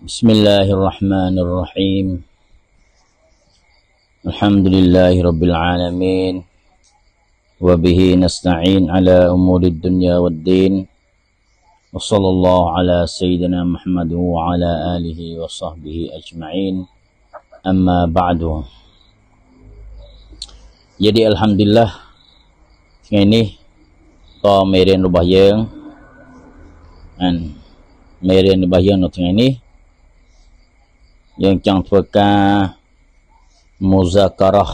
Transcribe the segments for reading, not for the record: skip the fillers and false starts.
بسم الله الرحمن الرحيم الحمد لله رب العالمين وبه نستعين على أمور الدنيا والدين وصلى الله على سيدنا محمد وعلى آله وصحبه أجمعين أما بعد. Jadi Alhamdulillahថ្ងៃនេះតមេរៀនរបស់យើងមេរៀនរបស់យើងនៅថ្ងៃនេះយើងចង់ធ្វើការមូហ្សាការ៉ា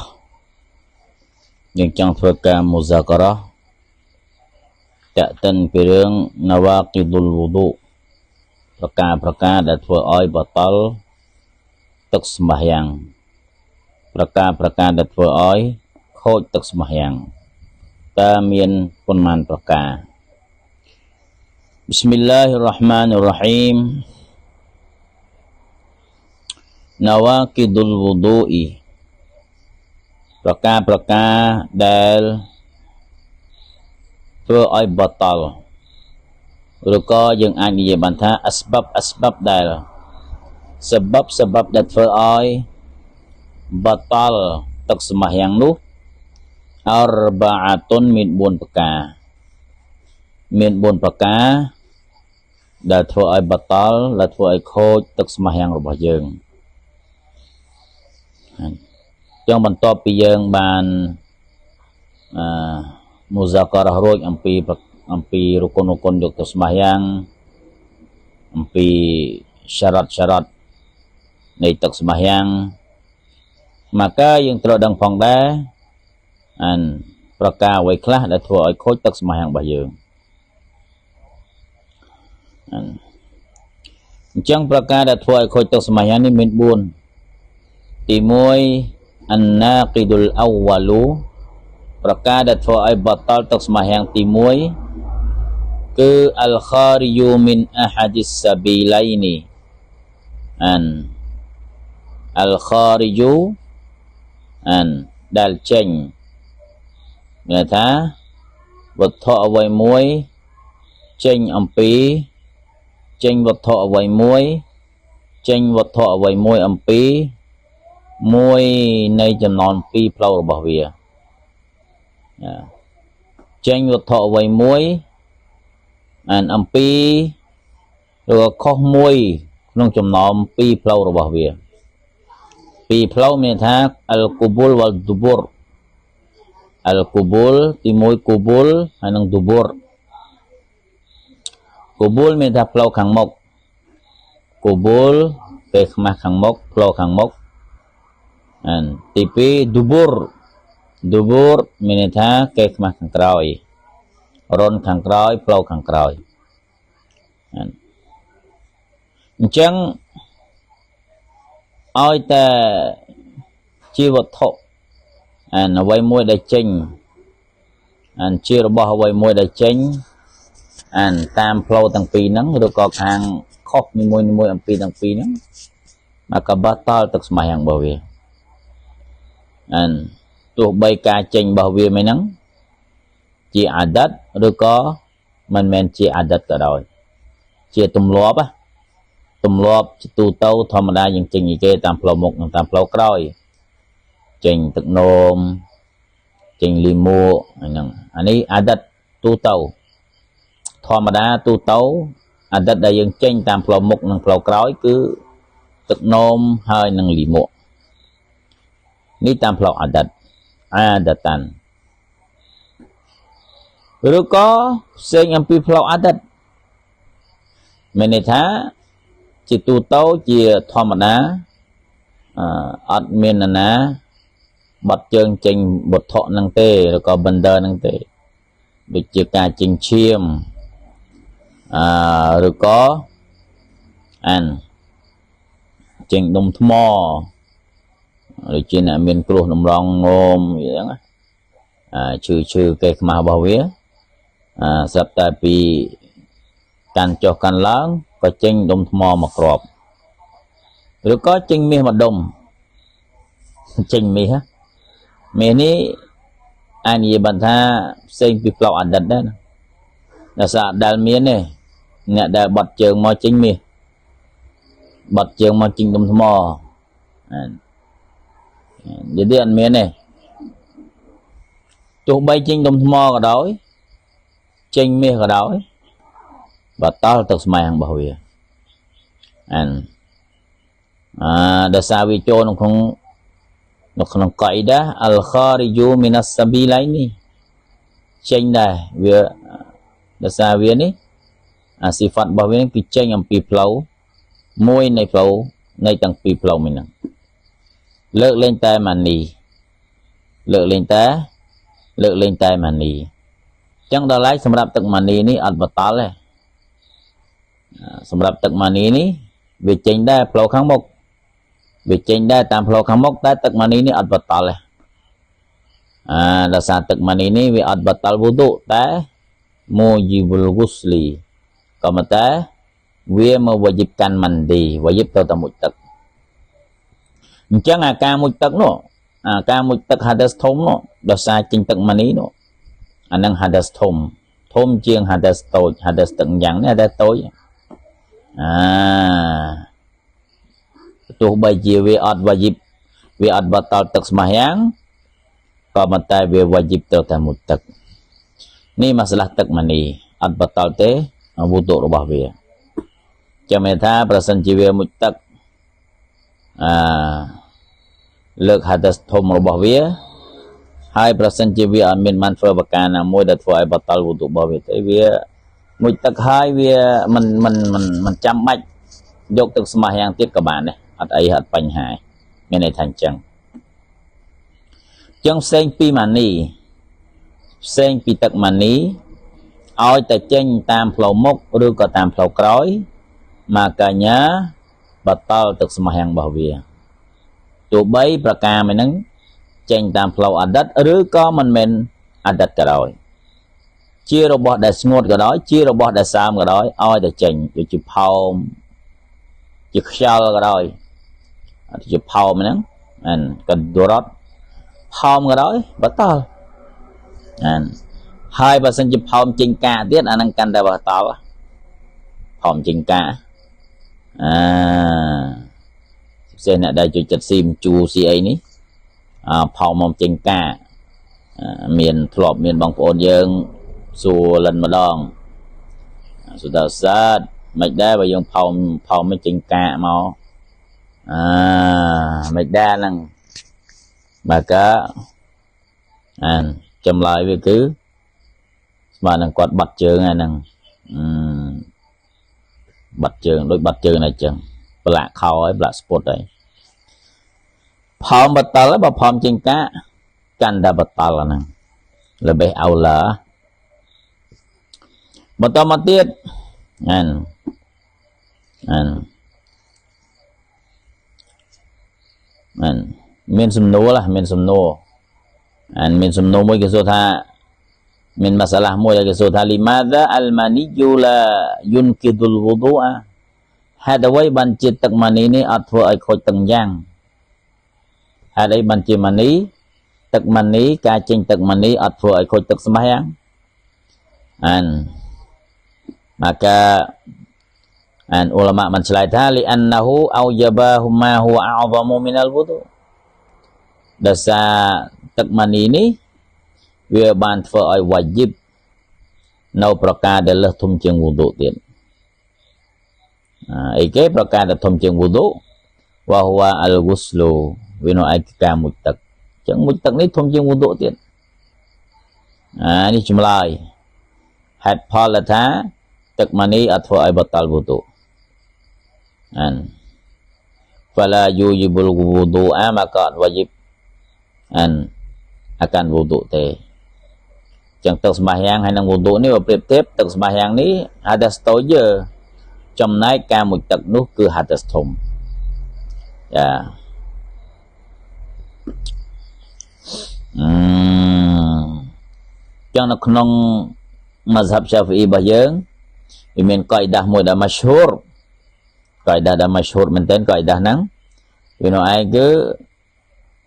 តាក់ទិនពីរឿងនវ៉ាគីឌុលវូឌូប្រការដែលធ្វើឲ្យបតលទឹកស្មះយ៉ាងប្រការដែលធ្វើឲ្យខូចទឹកស្មះយ៉ាងតើមានប៉ុន្មានប្រកាBismillahirrahmanirrahim Nawaqidul wudu'i ប្រការដែលធ្វើឲ្យបតលឬក៏យើងអាចនិយាយបានថាអស្បាប់ដែលsebabដែលធ្វើឲ្យបតលទឹកស្មះយ៉ាងនោះអរបាអាតុនមាន4ប្រការដែលធ្វើឲ្យបតលដែលធ្វើឲ្យខូចទឹកស្មះយ៉ាងរបស់យើងចឹងបន្ទាប់ពីយើងបានមូហ្សាការ៉ារួចអំពីរុគុនយកទឹកស្មះយ៉ាងអំពីសារ៉ាត់នៃទឹកស្មះយ៉ាងមកយើងត្រូវដឹងផងដែរប្រការអ្វីខ្លះដែលធ្វើឲ្យខូចទឹកស្មះយ៉ាងរបស់យើងអញ្ចឹងប្រការដែលធ្វើឲ្យខូចទឹកស្មះយ៉ាងនេះមាន4ទី1 An-naqidul awwalu ប្រការដែលធ្វើឲ្យបតលទឹកស្មះយ៉ាងទី1គឺ Al-khariju min ahadis sabilaini Al-khariju ដែលចេញមានថាវត្ថុអ្វីមួយចេញអំពីវត្ថុអ្វីមួយអំពីមួយនៃចំណន់2ផ្លូវរបស់វាចេញវត្ថុអ្វីមួយអំពីឬខុសមួយក្នុងចំណោម2ផ្លូវរបស់វា2ផ្លូវមានថាអលកូប៊ុលវ៉ាល់ឌូប៊ុរអលកូប៊ុលទី1កូប៊ុលហើយនិងឌូប៊ុរកូប៊ុលមានថាផ្លូវខាងមុខកូប៊ុលពេលខ្មាស់ខាងមុខផ្លូវខាងមុខទី2ឌូប៊ុរមានថាគេខ្មាស់ខាងក្រោយរុនខាងក្រោយផ្លូវខាងក្រោយអញ្ចឹងឲ្យតែជាវត្ថុអ្វីមួយដែលចេញជារបស់អ្វីមួយដែលចេញតាមផ្លូវទាំងពីរហ្នឹងឬក៏ខាងខុសនីមួយអំពីទាំងពីរហ្នឹងមកកបតលទឹកស្មះយ៉ាងរបស់វាទោះបីការចេញរបស់វាមិនហ្នឹងជាអាដិតឬក៏មិនមែនជាអាដិតក៏ដោយជាទម្លាប់ជាទូទៅធម្មតាយើងចេញគេតាមផ្លូវមុខនិងតាមផ្លូវក្រោយចេញទឹកនោមចេញលីមួហ្នឹងអានេះអាដិតទូទៅធម្មតាទូទៅអាដិតដែលយើងចេញតាមផ្លូវមុខនិងផ្លូវក្រោយគឺទឹកនោមហើយនិងលីមួនេះតាមផ្លូវអាដិតតាន់ឬក៏ផ្សេងអំពីផ្លូវអាដិតមានន័យថាជាទូទៅជាធម្មតាអត់មានណាបាត់ជើងចេញវត្ថុហ្នឹងទេឬក៏ bender ហ្នឹងទេដូចជាការចេញឈាមឬក៏ចេញដុំថ្មដូចជាអ្នកមានគ្រោះតម្រងងមអញ្ចឹងឈឺកេះខ្មាស់របស់វាស្រាប់តែពីកាន់ចុះកាន់ឡើងក៏ចេញដុំថ្មមកគ្រាប់ឬក៏ចេញមាសមកដុំចេញមាសនេះអានិយាយបានថាផ្សេងពីផ្លូវអតីតដែរណាដោយសារដែលមានទេអ្នកដែលបាត់ជើងមកចេញមាស bật trường mà chinh tùm mò jadi anh miền này tụi bay chinh tùm mò cả đói chinh mê cả đói và tao tự mày hàng bảo vệ đã sao vì cho nó không cậy đó al khariju minas sabilaini chinh đây việc đã sao vì này sifat bảo vệ cái chinh âm pi flow môi này flow này tăng pi flow mình lợt lên tay mà nì lợt lên tay mà nì chẳng đó lấy សម្រាប់ ទឹក mani នេះ អត់ បតល់ ទេ សម្រាប់ ទឹក mani នេះ វា ចេញ ដែរ ផ្លូវ ខាង មុខ វា ចេញ ដែរ តាម ផ្លូវ ខាង មុខ តែ ទឹក mani នេះ អត់ បតល់ ទេ ដោយសារ ទឹក mani នេះ វា អត់ បតល់ វុឌុ តែ mujibul ghusli ក៏ប៉ុន្តែ វា មក wajib កាន់ mandi wajib ទៅ តែ មួយ ទឹក អញ្ចឹង ការ មួយ ទឹក នោះ ការ មួយ ទឹក hadas ធំ នោះ ដោយសារ ចេញ ទឹក mani នោះ អានឹង hadas ធំ ជាង hadas តូច hadas ទឹកយ៉ាងនេះ hadas តូច ទោះបីជាវាអត់ wajib វាអត់ បតល់ ទឹក ស្មះយ៉ាង ក៏ប៉ុន្តែ វា wajib ទៅ តែ មួយ ទឹក នេះ ម៉ាស្លាហ៍ ទឹក mani អត់ បតល់ ទេ វុឌុ របស់ វា ចាំមានថា ប្រសិនជា វា មួយ ទឹក លើក hadas ធំ របស់ វា ហើយប្រសិនជាវាអត់មានបានធ្វើប្រការណាមួយដែលធ្វើឲ្យបតល់វុឌុរបស់វាទេវាមួយទឹកហើយវាមិនចាំបាច់យកទឹកស្មះយ៉ាងទៀតក៏បានដែរអត់អីអត់បញ្ហាមានន័យថាអញ្ចឹងផ្សេងពីម៉ានីផ្សេងពីទឹកម៉ានីឲ្យតែចេញតាមផ្លូវមុខឬក៏តាមផ្លូវក្រោយមកកញ្ញាបតល់ទឹកស្មះយ៉ាងរបស់វាទោះបីប្រការមួយហ្នឹងចេញតាមផ្លូវអតីតឬក៏មិនមែនអតីតក៏ដោយជារបស់ដែលស្ងួតក៏ដោយជារបស់ដែលសើមក៏ដោយឲ្យតែចេញដូចជាផោមជាខ្យល់ក៏ដោយជាផោមហ្នឹងកណ្ដុរត់ផោមក៏ដោយបតល់ហើយបើសិនជាផោមចេញកាទៀតអាហ្នឹងកាន់តែបតល់ផោមចេញកាផ្សេងអ្នកដែលជួយចិត្តស៊ីមជូស៊ីអីនេះផោមមកចេញកាមានធ្លាប់មានបងប្អូនយើងសួរលិនម្ដងសួរតើសាទមិនដែរបើយើងផោមមិនចេញកាមកមិនដែរហ្នឹងបើកាចម្លើយវាគឺស្មើនឹងគាត់បាត់ជើងហ្នឹងបាត់ជើងដូចបាត់ជើងហ្នឹងអញ្ចឹងប្រឡាក់ខោហើយប្រឡាក់ស្ពុតហើយផោមបតល់បើផោមចេញកាកាន់តែបតល់ហ្នឹងល្បេះអោឡាបន្តមកទៀតមានសំណួរមានសំណួរមួយគេសួរថាមានម៉ាសាឡាមួយគេសួរថាលីម៉ាដាអលម៉ានីយូឡាយុនគីឌុលវុឌូអាហេតុអ្វីបានជាទឹកម៉ានីនេះអត់ធ្វើឲ្យខូចទាំងយ៉ាងហេតុអីបានជាម៉ានីទឹកម៉ានីការចេញទឹកម៉ានីអត់ធ្វើឲ្យខូចទឹកស្មះយ៉ាងmaka ulama បានឆ្លើយថាលីអានណាហ៊ូអោយ៉ាបាហ៊ូម៉ាហ៊ូអអហ្សាមូមីនអលវុឌូដោយសារទឹកម៉ានីនេះវាបានធ្វើឲ្យវ៉ាជីបនៅប្រការដែលលើសធំជាងវុឌូទៀតអីគេប្រការដែលធំជាងវុឌូវ៉ាហ៊ូអលហ្គូស្លូវានៅឯការមួយទឹកចឹងមួយទឹកនេះធំជាងវុឌូទៀតនេះចម្លើយហេតុផលថាទឹកម៉ានីអត់ធ្វើឲ្យបតល់វុឌូفلا يوجب الوضوء មកក៏អត់ wajib អាកាន់វុឌូទេចឹងទឹកស្មះយ៉ាងហើយនឹងវុឌូនេះបើប្រៀបធៀបទឹកស្មះយ៉ាងនេះ hadas តូចចំណែកការមួយទឹកនោះគឺ hadas ធំចាចឹងនៅក្នុង mazhab Syafi'i របស់យើងវាមានកអ៊ីដាមួយដែល mashhur កអ៊ីដាដែល mashhur មែនទែនកអ៊ីដាហ្នឹងវានៅឯគឺ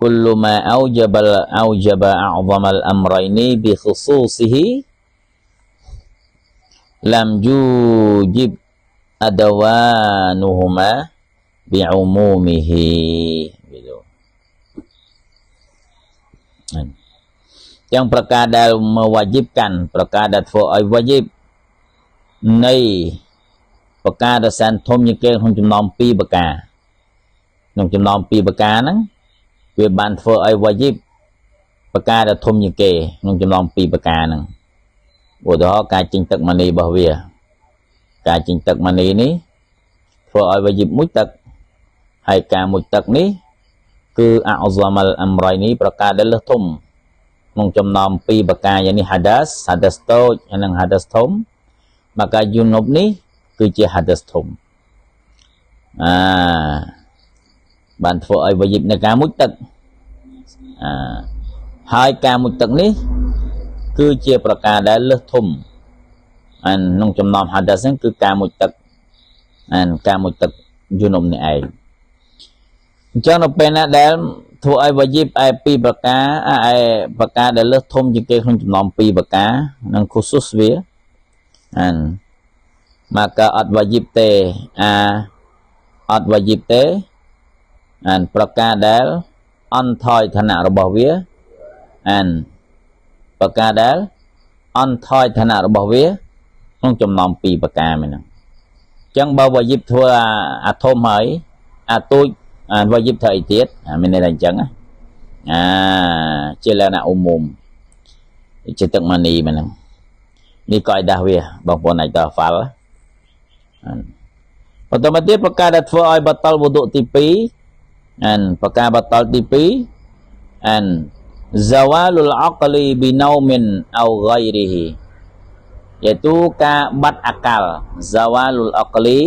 kullu ma awjaba a'zama al-amrayni bi khususihi lam yujib adawanuhuma bi'umumihi gitu. Yang perkara mewajibkan perkaraធ្វើឲ្យ wajib នៃប្រការដែលសែនធំជាងគេក្នុងចំណោម2ប្រការក្នុងចំណោម2ប្រការហ្នឹងវាបានធ្វើឲ្យ wajib ប្រការដែលធំជាងគេក្នុងចំណោម2ប្រការហ្នឹងឧទាហរណ៍ការចេញទឹកមនីរបស់វាការចេញទឹកមនីនេះធ្វើឲ្យ wajib មួយទឹកហើយការមួយទឹកនេះគឺអអហ្សាមលអមរៃនេះប្រការដែលលើសធំក្នុងចំណោម2ប្រការយ៉ាងនេះ hadas តូចហើយនិង hadas ធំមកការយូនុបនេះគឺជា hadas ធំបានធ្វើឲ្យ wajib នៃការមុជទឹកហើយការមុជទឹកនេះគឺជាប្រការដែលលើសធំក្នុងចំណោម hadas ហ្នឹងគឺការមុជទឹកការមុជទឹកយូនុបនេះឯងអញ្ចឹងនៅពេលណាដែលធ្វើឲ្យ wajib ឯ2ប្រការឯប្រការដែលលើសធំជាងគេក្នុងចំណោម2ប្រការនិង khusus វាmaka អត់ wajib ទេអត់ wajib ទេប្រការដែលអន់ថយឋានៈរបស់វាប្រការដែលអន់ថយឋានៈរបស់វាក្នុងចំណោម2ប្រការហ្នឹងអញ្ចឹងបើ wajib ធ្វើអាធំហើយអាទូចwajib ធ្វើអីទៀតមានន័យថាអញ្ចឹងជាលក្ខណៈឧមុំជាទឹកម៉ានីមែនហ្នឹងនេះក៏ឲ្យដាស់វាបងប្អូនអាចទៅហ្វាល់បន្តមកទៀតប្រការដែលធ្វើឲ្យបតលវុឌុទី2ប្រការបតលទី2zawalul aqli binaumin au ghairihi iaitu ការបាត់អាកល zawalul aqli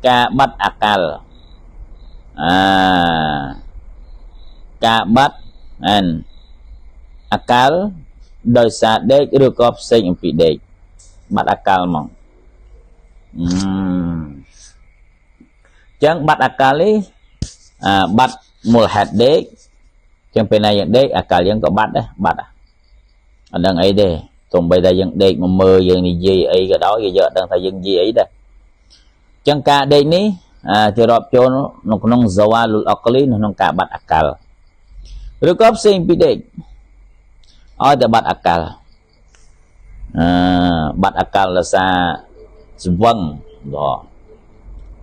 ការបាត់អាកលការបាត់អាកលដោយសារដេកឬក៏ផ្សេងអំពីដេកបាត់អាកលហ្មងចឹងបាត់អាកលនេះបាត់មូលហេតុដេកចឹងពេលណាយើងដេកអាកលយើងក៏បាត់ដែរបាត់អត់ដឹងអីទេទោះបីតែយើងដេកមកមើលយើងនិយាយអីក៏ដោយយើងអត់ដឹងថាយើងនិយាយអីដែរចឹងការដេកនេះជារាប់ចូលនៅក្នុង zawalul aqli ក្នុងការបាត់អាកលឬក៏ផ្សេងពីដេកឲ្យតែបាត់អាកលបាត់អាកលដោយសារស្វឹង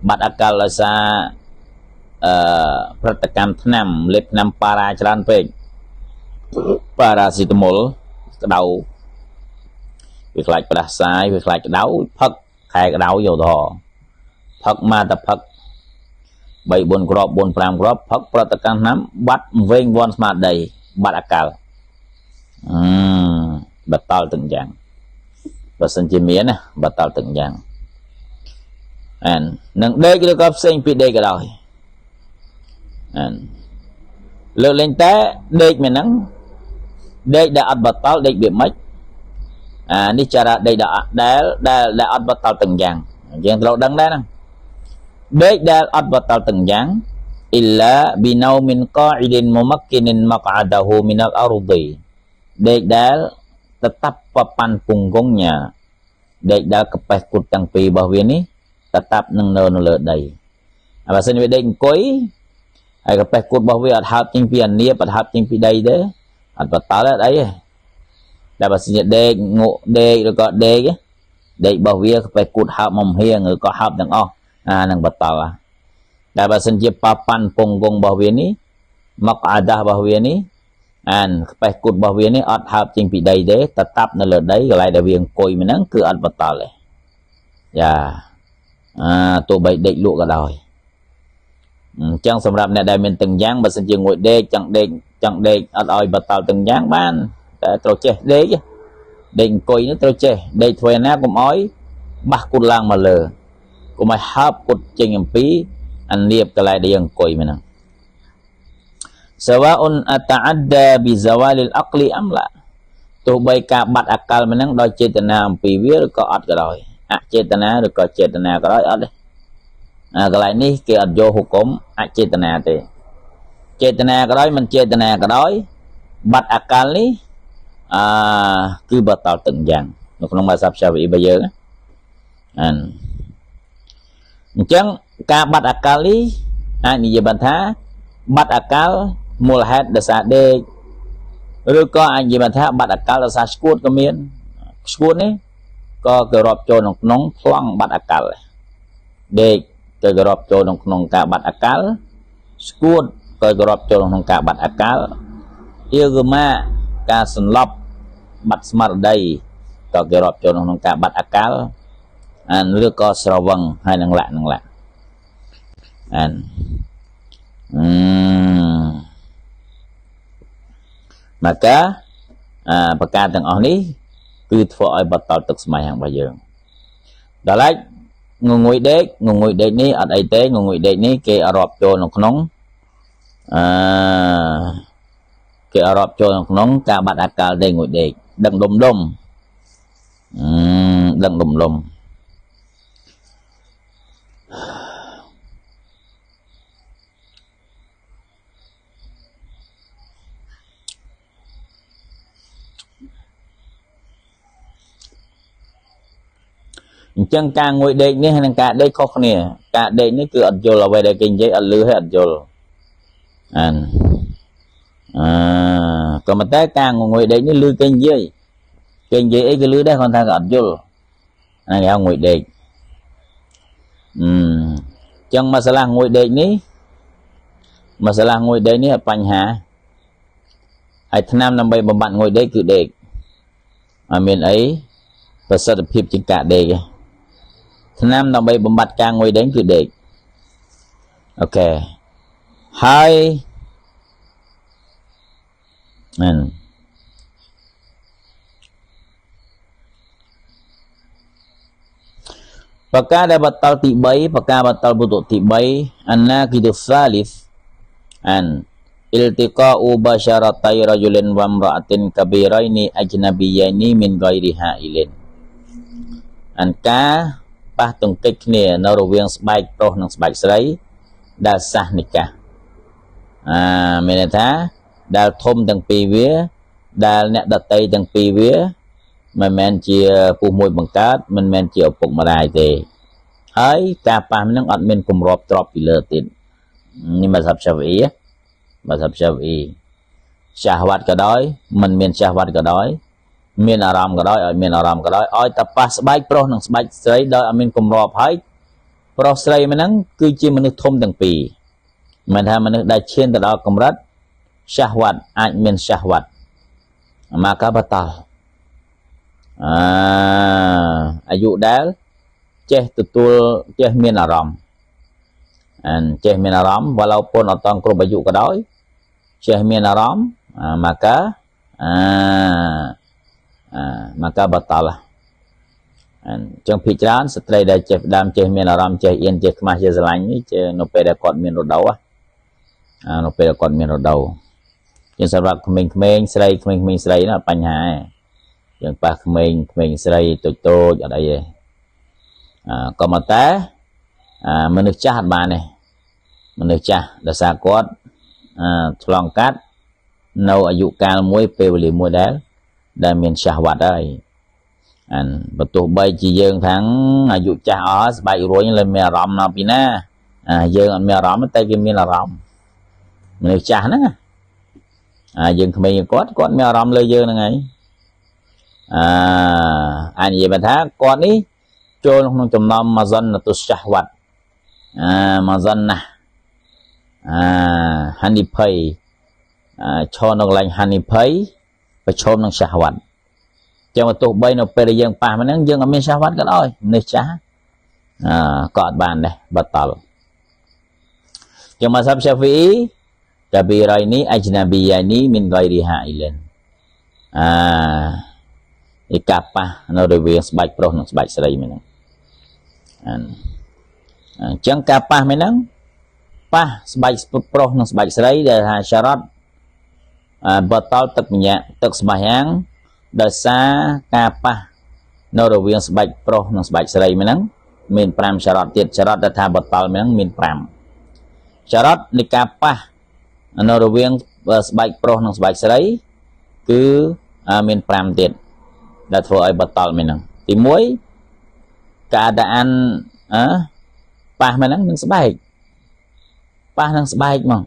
បាត់អាកលដោយសារប្រតិកម្មថ្នាំលេបថ្នាំប៉ារ៉ាច្រើនពេកប៉ារ៉ាស៊ីតាមុលក្តៅវាខ្លាចផ្ដាសាយវាខ្លាចក្តៅផឹកខែក្តៅយកទៅផឹកមកតែផឹក3 4គ្រាប់4 5គ្រាប់ផឹកប្រតិកម្មថ្នាំបាត់វែងវាន់ស្មារតីបាត់អាកលបតលទាំងយ៉ាងបើសិនជាមានណាបតលទាំងយ៉ាងនឹងដេកឬក៏ផ្សេងពីដេកក៏ដោយលើកលែងតែដេកមែនហ្នឹងដេកដែលអត់បតលដេកវាមិននេះចារៈដេកដែលអត់បតលទាំងយ៉ាងយើងត្រូវដឹងដែរហ្នឹងដេកដែលអត់បតលទាំងយ៉ាងអ៊ីឡាប៊ីណៅមីនកាអ៊ីឌិនមុម៉ាក់គីនិនម៉ាក់អាដាហ៊ូមីនអលអរឌីដេកដែលtetap papan punggungnya ដេកដែលកប៉េះគុតទាំងពីររបស់វានេះ tetap នឹងនៅលើដីបើសិនវាដេកអង្គុយហើយកប៉េះគុតរបស់វាអត់ហើបចេញពីអានៀបអត់ហើបចេញពីដីទេអត់បតលអត់អីទេតែបើសិនជាដេកងក់ដេកឬក៏ដេករបស់វាកប៉េះគុតហើបមកហៀងឬក៏ហើបទាំងអស់នឹងបតលតែបើសិនជាប៉ប៉ាន់ពងគង់របស់វានេះមកអាដាស់របស់វានេះកប៉េះគុតរបស់វានេះអត់ហើបចេញពីដីទេតែតាប់នៅលើដីកន្លែងដែលវាអង្គុយហ្នឹងគឺអត់បតលទេយ៉ាទោះបីដេកលក់ក៏ដោយអញ្ចឹងសម្រាប់អ្នកដែលមានទាំងយ៉ាងបើសិនជាងួយដេកចង់ដេកអត់ឲ្យបតលទាំងយ៉ាងបានតែត្រូវចេះដេកអង្គុយនេះត្រូវចេះដេកធ្វើណាកុំឲ្យបាសគុតឡើងមកលើកុំឲ្យហើបគុតចេញអំពីអានៀបកន្លែងដែលយើងអង្គុយហ្នឹងsawa'un ata'adda bi zawalil aqli am la ទោះបីការបាត់អាកលមិនហ្នឹងដោយចេតនាអំពីវាឬក៏អត់ក៏ដោយអចេតនាឬក៏ចេតនាក៏ដោយអត់ទេកន្លែងនេះគេអត់យកហុគមអចេតនាទេចេតនាក៏ដោយមិនចេតនាក៏ដោយបាត់អាកលនេះគឺបតលទាំងយ៉ាងនៅក្នុងភាសាភាសាវិបយើងអញ្ចឹងការបាត់អាកលនេះ អាចនិយាយបានថាបាត់អាកាលមូលហេតុដោយសារដេកឬក៏អាចនិយាយបានថាបាត់អាកាលដោយសារស្គួតក៏មានស្គួតនេះក៏គេរាប់ចូលក្នុងប្លង់បាត់អាកាលដេកក៏គេរាប់ចូលក្នុងការបាត់អាកាលស្គួតក៏គេរាប់ចូលក្នុងការបាត់អាកាលអ៊ីគឺម៉ាការសន្លប់បាត់ស្មារតីក៏គេរាប់ចូលក្នុងការបាត់អាកាលឬក៏ស្រវឹងហើយនឹងលាក់មកកាប្រការទាំងអស់នេះគឺធ្វើឲ្យបតលទឹកស្មៃហាងរបស់យើងដល់ឡែកងងុយដេកនេះអត់អីទេងងុយដេកនេះគេរាប់ចូលក្នុងគេរាប់ចូលក្នុងការបាត់អាកាលដេកងុយដេកដឹងដុំដឹងដុំអញ្ចឹងការងុយដេកនេះនិងការដេកខុសគ្នាការដេកនេះគឺអត់យល់អ្វីដែលគេនិយាយអត់លឺហើយអត់យល់ក៏ប៉ុន្តែការងុយដេកនេះលឺគេនិយាយអីក៏លឺដែរគាត់ថាក៏អត់យល់គេហៅងុយដេកអញ្ចឹងមកសាឡាងុយដេកនេះអត់បញ្ហាហើយថ្នាំដើម្បីបំបត្តិងុយដេកគឺដេកអត់មានអីប្រសិទ្ធភាពជាងការដេកទេថ្នាំដើម្បីបំបត្តិការងុយដេកគឺដេកអូខេហើយប្រការដែលបតលទី3ប្រការបតលបុតុទី3អណាគីតុសាលីសiltiqa'u basyaratai rajulin wa imra'atin kabiraini ajnabiyaini min ghairi ha'ilin ការប៉ះទង្គិចគ្នានៅរវាងស្បែកប្រុសនិងស្បែកស្រីដែលសះនិកាសមានន័យថាដែលធំទាំងពីរវាដែលអ្នកដតីទាំងពីរវាមិនមែនជាពូមួយបង្កើតមិនមែនជាឪពុកម្ដាយទេហើយការប៉ះនឹងអត់មានគម្របទ្របពីលើទៀតនេះមកសាប់សាវីសាហវ៉ាត់ក៏ដោយមិនមានសាហវ៉ាត់ក៏ដោយមានអារម្មណ៍ក៏ដោយឲ្យមានអារម្មណ៍ក៏ដោយឲ្យតែប៉ះស្បែកប្រុសនិងស្បែកស្រីដោយអត់មានគម្របហើយប្រុសស្រីហ្នឹងគឺជាមនុស្សធំទាំងពីរមិនថាមនុស្សដែលឈានទៅដល់កម្រិតសាហវ៉ាត់អាចមានសាហវ៉ាត់មកកាបតលអាយុដែលចេះទទួលចេះមានអារម្មណ៍ចេះមានអារម្មណ៍បើឡូវពុនអត់តង់គ្រប់អាយុក៏ដោយចេះមានអារម្មណ៍មកកាបតលចឹងភាគច្រើនស្ត្រីដែលចេះផ្ដើមចេះមានអារម្មណ៍ចេះអៀនចេះខ្មាស់ចេះស្រឡាញ់នេះចេះនៅពេលដែលគាត់មានរដូវនៅពេលដែលគាត់មានរដូវចឹងសម្រាប់ក្មេងៗស្រីក្មេងៗស្រីណាបញ្ហាចឹងប៉ះក្មេងស្រីតូចអត់អីទេក៏មកតែមនុស្សចាស់អត់បានទេមនុស្សចាស់ដោយសារគាត់ឆ្លងកាត់នៅអាយុកាលមួយពេលវេលាមួយដែលមានសាហវ៉ាត់ហើយបើទោះបីជាយើងថាងអាយុចាស់អស់ស្បែករួញលើមានអារម្មណ៍ណាពីណាយើងអត់មានអារម្មណ៍តែគេមានអារម្មណ៍មនុស្សចាស់ហ្នឹងយើងក្មេងគាត់មានអារម្មណ៍លើយើងហ្នឹងហើយនិយាយថាគាត់នេះចូលក្នុងចំណោមម៉ាសិនទុសាហវ៉ាត់ម៉ាសិនណាហានិភ័យឈរនៅកន្លែងហានិភ័យប្រឈមនឹងសាហវ៉ាត់ចឹងទោះបីនៅពេលដែលយើងប៉ះហ្នឹងយើងអត់មានសាហវ៉ាត់ក៏ដោយមនុស្សចាស់ក៏អត់បានដែរបតលចឹងមកសាប់សាហ្វីកាប៊ីរ៉ៃនីអជ្ណាប៊ីយ៉ានីមិនហ្គៃរីហាអ៊ីលិនការប៉ះនៅរវាងស្បែកប្រុសនិងស្បែកស្រីហ្នឹងអញ្ចឹងការប៉ះហ្នឹងប៉ះស្បែកប្រុសនិងស្បែកស្រីដែលថាសារ៉ាត់បតលទឹកញ៉ាទឹកស្បែកយ៉ាងដោយសារការប៉ះនៅរវាងស្បែកប្រុសនិងស្បែកស្រីហ្នឹងមាន5សារ៉ាត់ទៀតសារ៉ាត់ដែលថាបតលហ្នឹងមាន5សារ៉ាត់នៃការប៉ះនៅរវាងស្បែកប្រុសនិងស្បែកស្រីគឺមាន5ទៀតដែលធ្វើឲ្យបតលមានហ្នឹងទី1ការដែលប៉ះហ្នឹងនឹងស្បែក ប៉ះនឹងស្បែកហ្មង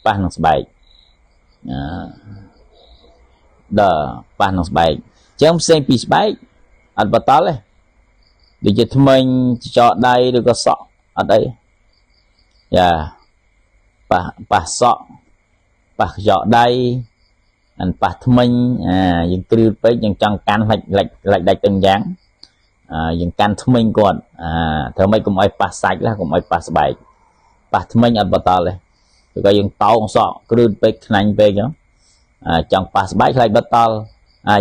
ប៉ះនឹងស្បែកដល់ប៉ះនឹងស្បែកចឹងផ្សេងពីស្បែកអត់បតល់ទេដូចជាថ្មិញចោដៃឬក៏សក់អត់អីយ៉ាប៉ះសក់ប៉ះចោដៃអានប៉ះថ្មិញយើងគ្រឿពេកយើងចង់កាន់លិចដាច់ទាំងយ៉ាងយើងកាន់ថ្មិញគាត់ធ្វើម៉េចកុំឲ្យប៉ះសាច់lahកុំឲ្យប៉ះស្បែកប៉ះថ្មិញអត់បតល់ទេឬក៏យើងតោងសក់គ្រឿពេកខ្នាញ់ពេកចង់ប៉ះស្បែកខ្លាចបតល់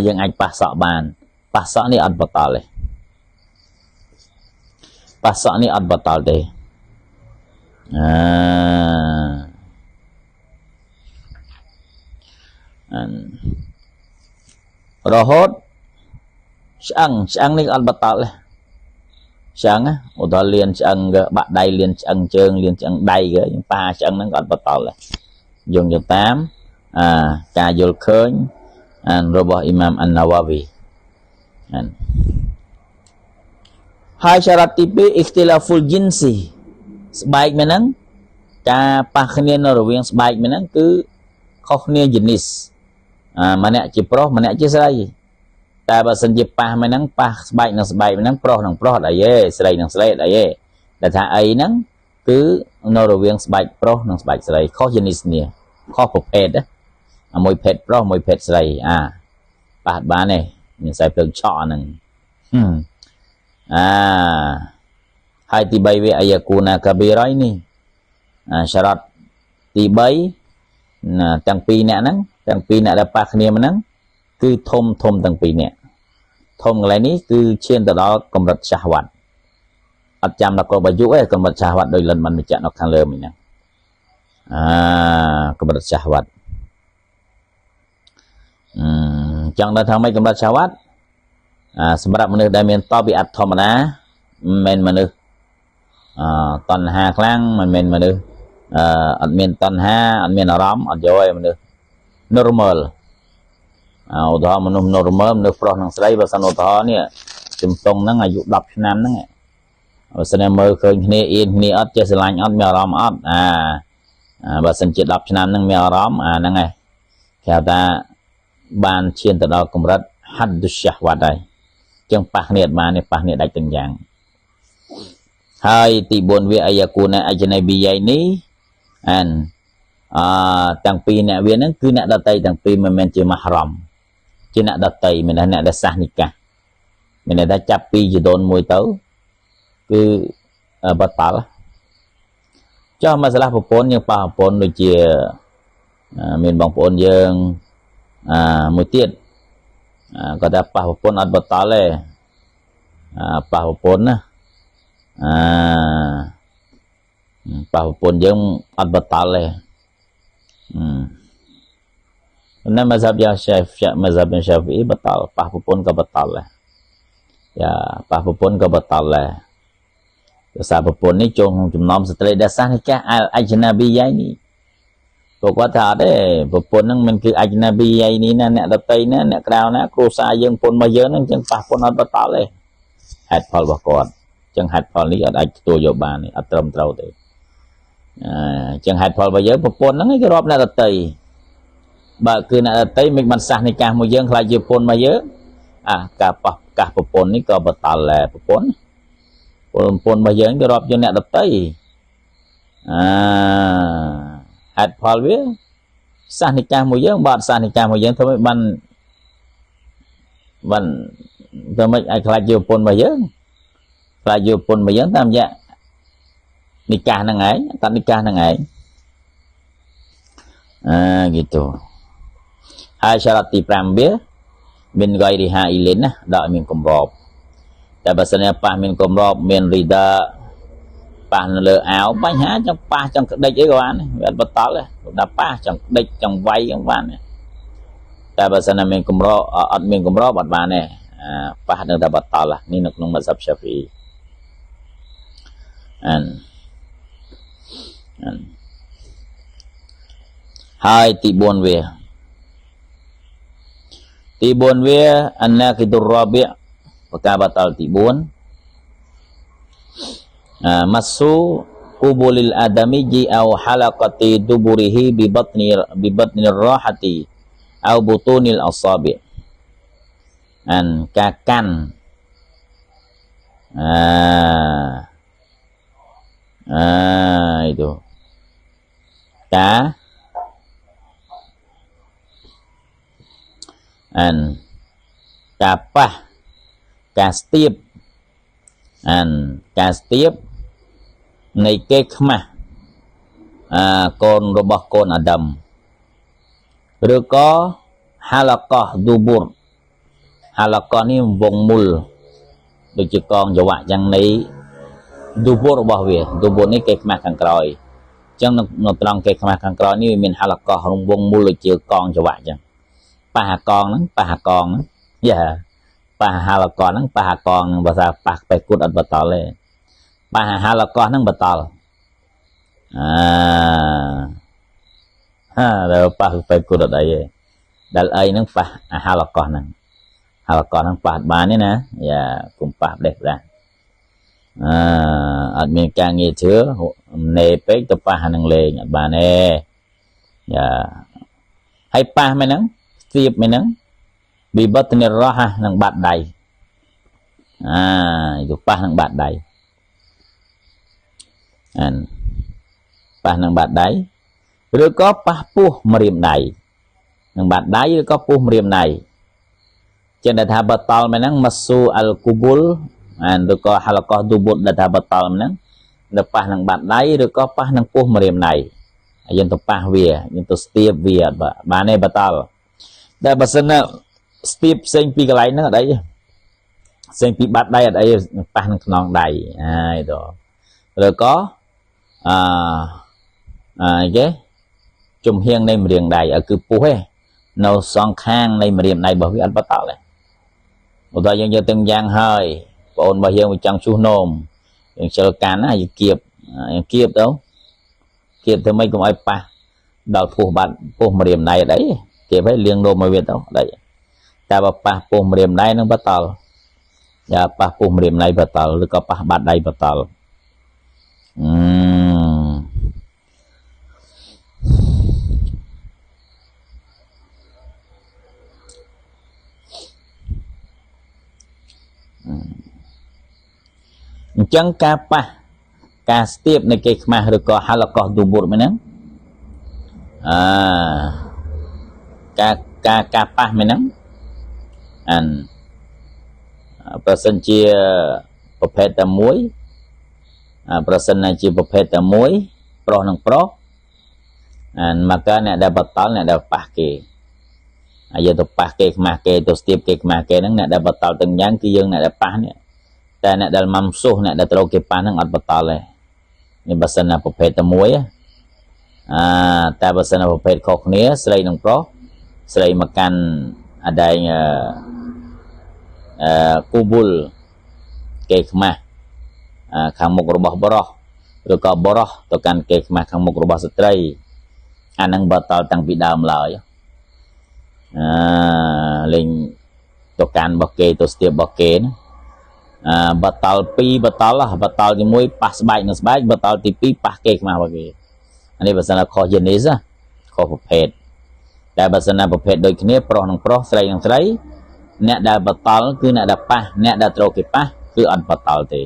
យើងអាចប៉ះសក់បានប៉ះសក់នេះអត់បតល់ទេប៉ះសក់នេះអត់បតល់ទេរហូតឆ្អឹងនេះអត់បតល់ទេឆ្អឹងឧទាហរណ៍លៀនឆ្អឹងបាក់ដៃលៀនឆ្អឹងជើងលៀនឆ្អឹងដៃគេយើងប៉ាឆ្អឹងហ្នឹងក៏អត់បតល់ដែរយើងយកតាមការយល់ឃើញរបស់អ៊ីម៉ាមអានណាវ៉ាវីហើយសារ៉ាត់ទី2អ៊ីខ្ទីឡាហ្វុលជីនស៊ីស្បែកមែនហ្នឹងការប៉ះគ្នានៅរវាងស្បែកមែនហ្នឹងគឺខុសគ្នាជីនីសម្នាក់ជាប្រុសម្នាក់ជាស្រីតែបើសិនជាប៉ះមែនហ្នឹងប៉ះស្បែកនឹងស្បែកមែនហ្នឹងប្រុសនឹងប្រុសអត់អីទេស្រីនឹងស្រីអត់អីទេតែថាអីហ្នឹងគឺនៅរវាងស្បែកប្រុសនិងស្បែកស្រីខុសជីនីសគ្នាខុសប្រភេទមួយភេទប្រុសមួយភេទស្រីប៉ះបានទេមានខ្សែភ្លើងឆក់ហ្នឹងហើយទី3វាអាយ៉ាគូណាកាប៊ីរ៉ៃនេះសារ៉ាត់ទី3ទាំងពីរអ្នកហ្នឹងទាំងពីរអ្នកដែលប៉ះគ្នាហ្នឹងគឺធំទាំងពីរអ្នកធំកន្លែងនេះគឺឈានទៅដល់កម្រិតឆាហវ៉ាត់អត់ចាំដល់គ្រប់អាយុទេកម្រិតឆាហវ៉ាត់ដោយលិនមិនបញ្ជាក់នៅខាងលើមិញហ្នឹងកម្រិតឆាហវ៉ាត់ចង់ដល់ថាម៉េចកម្រិតឆាហវ៉ាត់សម្រាប់មនុស្សដែលមានតបពីអត្តធម្មតាមិនមែនមនុស្សតណ្ហាខ្លាំងមិនមែនមនុស្សអត់មានតណ្ហាអត់មានអារម្មណ៍អត់យកឯមនុស្ស normal ឧទាហរណ៍មនុស្ស normal មនុស្សប្រុសនិងស្រីបើសិនឧទាហរណ៍នេះជំទង់ហ្នឹងអាយុ10ឆ្នាំហ្នឹងបើសិនមើលឃើញគ្នាអៀនគ្នាអត់ចេះស្រឡាញ់អត់មានអារម្មណ៍អត់បើសិនជា10ឆ្នាំហ្នឹងមានអារម្មណ៍ហ្នឹងឯងគេហៅថាបានឈានទៅដល់កម្រិត hadd shahwat ហើយចឹងប៉ះគ្នាអត់បានទេប៉ះគ្នាដាច់ទាំងយ៉ាងហើយទី4វាអាយ៉ាគូណាអជ្ជណៃប៊ីយ៉ៃនេះទាំងពីរអ្នកវាហ្នឹងគឺអ្នកដតីទាំងពីរមិនមែនជាមហរ៉មជាអ្នកដតីមិនមែនអ្នកដែលសាសនិកាសមានន័យថាចាប់ពីជីដូនមួយទៅគឺបតល់ចុះមកស្លាស់ប្រពន្ធយើងប៉ះប្រពន្ធដូចជាមានបងប្អូនយើងមួយទៀតគាត់ថាប៉ះប្រពន្ធអត់បតល់ទេប៉ះប្រពន្ធណាប៉ះប្រពន្ធយើងអត់បតល់ទេនៅមហ្សាប់យ៉ាសេហ្វមហ្សាប់សេហ្វីបតល់ប៉ះប្រពន្ធក៏បតល់ដែរប៉ះប្រពន្ធក៏បតល់ដែរដោយសារប្រពន្ធនេះចូលក្នុងចំណោមស្ត្រីដែលសាសនិកាសអជ្ជណាប៊ីយ៉ៃនេះពួកគាត់ថាអត់ទេប្រពន្ធហ្នឹងមិនគឺអជ្ជណាប៊ីយ៉ៃនេះណាអ្នកដតីណាអ្នកក្រៅណាគ្រួសារយើងប្រពន្ធមកយើងហ្នឹងចឹងប៉ះប្រពន្ធអត់បតល់ទេហេតុផលរបស់គាត់ចឹងហេតុផលនេះអត់អាចទទួលយកបានទេអត់ត្រឹមត្រូវទេចឹងហេតុផលរបស់យើងប្រពន្ធហ្នឹងគេរាប់អ្នកដតីបើគឺអ្នកដតីមិនបានសាសនិកាសមួយយើងខ្លាចជាប្រពន្ធមកយើងការប៉ះកាសប្រពន្ធនេះក៏បតល់ដែរប្រពន្ធរបស់យើងគេរាប់ជាអ្នកដតីហេតុផលវាសាសនិកាសមួយយើងបើអត់សាសនិកាសមួយយើងធ្វើម៉េចបានធ្វើម៉េចឲ្យខ្លាចជាប្រពន្ធរបស់យើងខ្លាចជាប្រពន្ធរបស់យើងតាមរយៈនិកាសហ្នឹងឯងតនិកាសហ្នឹងឯងgituហើយសារ៉ាត់ទី5វាមានហ្គៃរីហាអ៊ីលិនណាដល់ឲ្យមានគម្របតែបើសិនជាប៉ះមានគម្របមានរីដាប៉ះនៅលើអាវបញ្ហាចង់ប៉ះចង់ក្តិចអីក៏បានវាអត់បតល់ទេដល់ប៉ះចង់ក្តិចចង់វាយក៏បានតែបើសិនជាមានគម្របអត់មានគម្របអត់បានទេប៉ះនៅតែបតល់នេះនៅក្នុងមហ្សាប់សាហ្វីហើយទី4វាអាណាគីឌុររ៉ាប៊ីប្រការបតល់ទី4 masu kubulil adamiji au halaqati duburihi bi batni rahati au butunil asabiការកាន់ituការប៉ះការស្ទាបការស្ទាបនៃគេខ្មាស់កូនរបស់កូនអាដាមឬក៏ហាឡកោះឌូប៊ូរហាឡកោះនេះវងមុលដូចជាកងចង្វាក់យ៉ាងនៃឌូប៊ូររបស់វាឌូប៊ូរនេះគេខ្មាស់ខាងក្រោយអញ្ចឹងនៅត្រង់គេខ្មាស់ខាងក្រោយនេះវាមានហាឡកោះរងវងមុលដូចជាកងចង្វាក់អញ្ចឹងប៉ះកងហ្នឹងយ៉ាប៉ះហាឡកោះហ្នឹងប៉ះកងហ្នឹងភាសាប៉ះបេះគត់អត់បតល់ទេប៉ះហាឡកោះហ្នឹងបតល់ដល់ប៉ះបេះគត់អត់អីទេដល់អីហ្នឹងប៉ះហាឡកោះហ្នឹងប៉ះបានទេណាយ៉ាគុំប៉ះដេះដែរអត់មានការងារជឿនេពេកទៅប៉ះអានឹងលេងអត់បានទេយ៉ាហើយប៉ះមិនហ្នឹងស្ទាបមិនហ្នឹងបិបតនិរោះនឹងបាត់ដៃទៅប៉ះនឹងបាត់ដៃប៉ះនឹងបាត់ដៃឬក៏ប៉ះពោះម្រាមដៃនឹងបាត់ដៃឬក៏ពោះម្រាមដៃចឹងដែលថាបតលមិនហ្នឹងម៉ាស៊ូអលគូបុលឬក៏ហាឡកោះឌូបុលដែលថាបតលមិនហ្នឹងទៅប៉ះនឹងបាត់ដៃឬក៏ប៉ះនឹងពោះម្រាមដៃយើងទៅប៉ះវាយើងទៅស្ទាបវាបានទេបតលតែបើសិនណាស្ទាបផ្សេងពីកន្លែងហ្នឹងអត់អីផ្សេងពីបាត់ដៃអត់អីប៉ះនឹងខ្នងដៃហើយទៅឬក៏គេជំហៀងនៃម្រាមដៃគឺពោះឯងនៅសងខាងនៃម្រាមដៃរបស់វាអត់បតល់ទេបើតើយើងយកទាំងយ៉ាងហើយបងអូនរបស់យើងវាចង់ជួសនោមយើងជិលកាន់ណាយើងគៀបទៅធ្វើម៉េចកុំឲ្យប៉ះដល់ពោះម្រាមដៃអត់អីគៀបឲ្យលាងនោមឲ្យវាទៅអត់អីតែបើប៉ះពោះម្រាមដៃនឹងបតល់យ៉ាប៉ះពោះម្រាមដៃបតល់ឬក៏ប៉ះបាត់ដៃបតល់អញ្ចឹងការប៉ះការស្ទាបនៃគេខ្មាស់ឬក៏ហាឡកោះឌូប៊ូរមែនហ្នឹងការប៉ះមែនហ្នឹងប្រសិនជាប្រភេទតែមួយប្រសិនជាប្រភេទតែមួយប្រុសនឹងប្រុសមកកអ្នកដែលបតល់អ្នកដែលប៉ះគេហើយយកទៅប៉ះគេខ្មាស់គេទៅស្ទាបគេខ្មាស់គេហ្នឹងអ្នកដែលបតល់ទាំងយ៉ាងគឺយើងអ្នកដែលប៉ះនេះតែអ្នកដែលម៉ាំស៊ូសអ្នកដែលត្រូវគេប៉ះហ្នឹងអត់បតល់ទេនេះបើសិនណាប្រភេទតែមួយតែបើសិនណាប្រភេទខុសគ្នាស្រីនិងប្រុសស្រីមកកាន់អាដែងគូបុលគេខ្មាស់ខាងមុខរបស់បរោះឬក៏បរោះទៅកាន់គេខ្មាស់ខាងមុខរបស់ស្ត្រីអានឹងបតល់តាំងពីដើមឡើយលេងទៅកាន់របស់គេទៅស្ទាបរបស់គេណាបតល់2បតល់បតល់ទី1ប៉ះស្បែកនឹងស្បែកបតល់ទី2ប៉ះគេខ្មាស់របស់គេអានេះបើសិនណាខុសយេនីសខុសប្រភេទតែបើសិនណាប្រភេទដូចគ្នាប្រុសនឹងប្រុសស្រីនឹងស្រីអ្នកដែលបតល់គឺអ្នកដែលប៉ះអ្នកដែលត្រូវគេប៉ះគឺអត់បតល់ទេ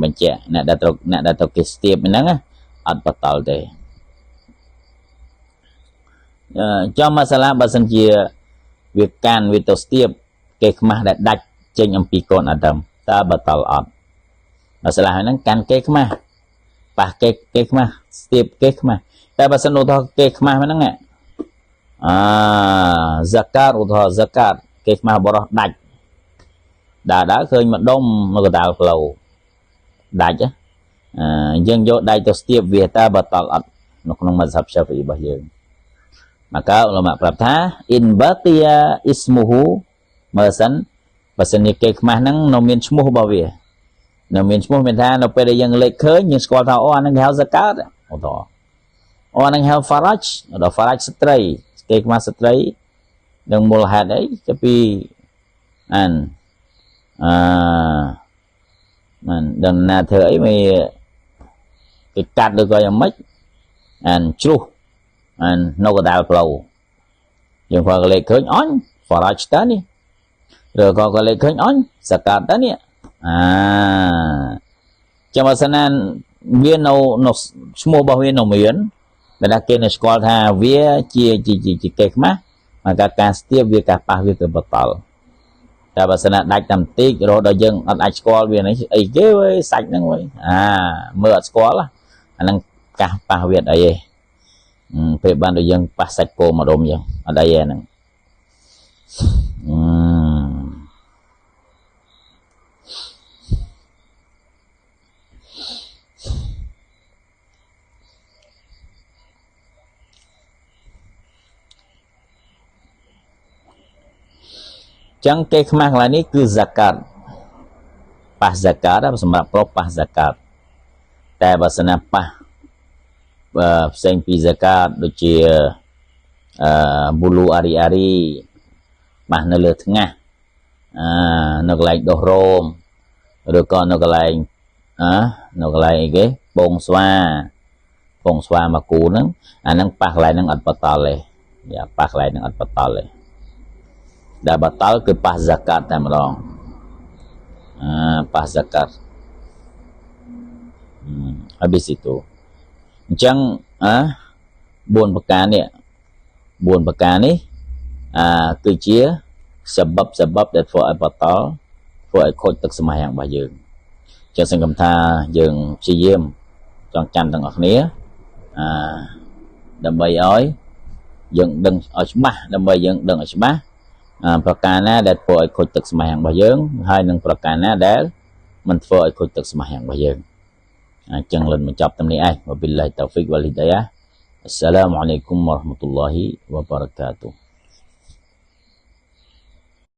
បញ្ជាក់អ្នកដែលត្រូវគេស្ទាបហ្នឹងអត់បតល់ទេចំម៉ាសាឡាបើសិនជាវាកាន់វាទៅស្ទាបគេខ្មាស់ដែលដាច់ចេញអំពីកូនអាដាមតើបតល់អត់ម៉ាសាឡាហ្នឹងកាន់គេខ្មាស់ប៉ះគេខ្មាស់ស្ទាបគេខ្មាស់តែបើសិនឧទាហរណ៍គេខ្មាស់ហ្នឹងហ្សាកាតឧទាហរណ៍ហ្សាកាតគេខ្មាស់បរោះដាច់ដើរឃើញមកដុំនៅកណ្ដាលផ្លូវដាច់យើងយកដៃទៅស្ទាបវាតើបតល់អត់នៅក្នុងមជ្ឈិបសាហ្វីរបស់យើងមកឧលមាប្រាប់ថាអ៊ីនបាទីយ៉ាអ៊ីស្មូហ៊ូមើលសិនបើសិនជាគេខ្មាស់ហ្នឹងនៅមានឈ្មោះរបស់វានៅមានឈ្មោះមានថានៅពេលដែលយើងលេខឃើញយើងស្គាល់ថាអូអាហ្នឹងគេហៅហ្សាកាតអូតអូអាហ្នឹងហៅហ្វារ៉ាច់ដល់ហ្វារ៉ាច់ស្ត្រីគេខ្មាស់ស្ត្រីនឹងមូលហេតុអីទៅពី đừng là thưa ấy mày cái cắt được coi giống mấy and true and no cái đào flow nhưng qua cái lệ khơi on for right đó đi rồi có cái lệ khơi on zakat đó nè trong mà nên viên nào nó mua bao viên nào miễn người ta kêu là school tha vía chỉ kẹt má mà cả tiếp việc cả ba việc từ bắt đầuแต่ภาษณะดักตำติกเราโดยยังอัดสกอลเวียนไอ้เก้ไว้สักนั่งไว้เมื่อสกอลล่ะอันนั้นกะปะเวียนไอ้เพื่อบ้านโดยยังปะสักโกมาดมยังอะไรนั่งจังเกขมากลายนี้คือ zakat ปะ zakat สำหรับรบปะ zakat แต่ภาษณะปะเสียงปี zakat โดยเฉพาะbulu ari-ari ปะในเลือดงะนกไลดอกโรมหรือก็นกไลปงสวามากูนั่งอันนั้นปะไลนั่งอัดปะตาเลยอย่าปะไลนั่งอัดปะตาเลยdah batal ke pas zakat tamrong pas zakat habis itu macam 4 ประการเนี่ย4 ประการនេះគឺជាsebabដែលធ្វើឲ្យបាត់តល់ធ្វើឲ្យខូចទឹកសម្មាយ៉ាងរបស់យើងចឹងសង្ឃឹមថាយើងព្យាយាមចងចាំទាំងអស់គ្នាដើម្បីឲ្យយើងដឹងឲ្យច្បាស់ដើម្បីយើងដឹងឲ្យច្បាស់ប្រការណាដែលធ្វើឲ្យខូចទឹកសម្មារបស់យើងហើយនឹងប្រការណាដែលមិនធ្វើឲ្យខូចទឹកសម្មារបស់យើងអញ្ចឹងលិនបញ្ចប់តាមនេះឯងវបិលឡាហ៊ីតៅហ្វិកវ៉ាលហ៊ីដាយ៉ាអស្សឡាមអាឡៃគុំវ៉ារ៉ាហ្មាតុលឡាហ៊ីវ៉ាបារកាតុហ៍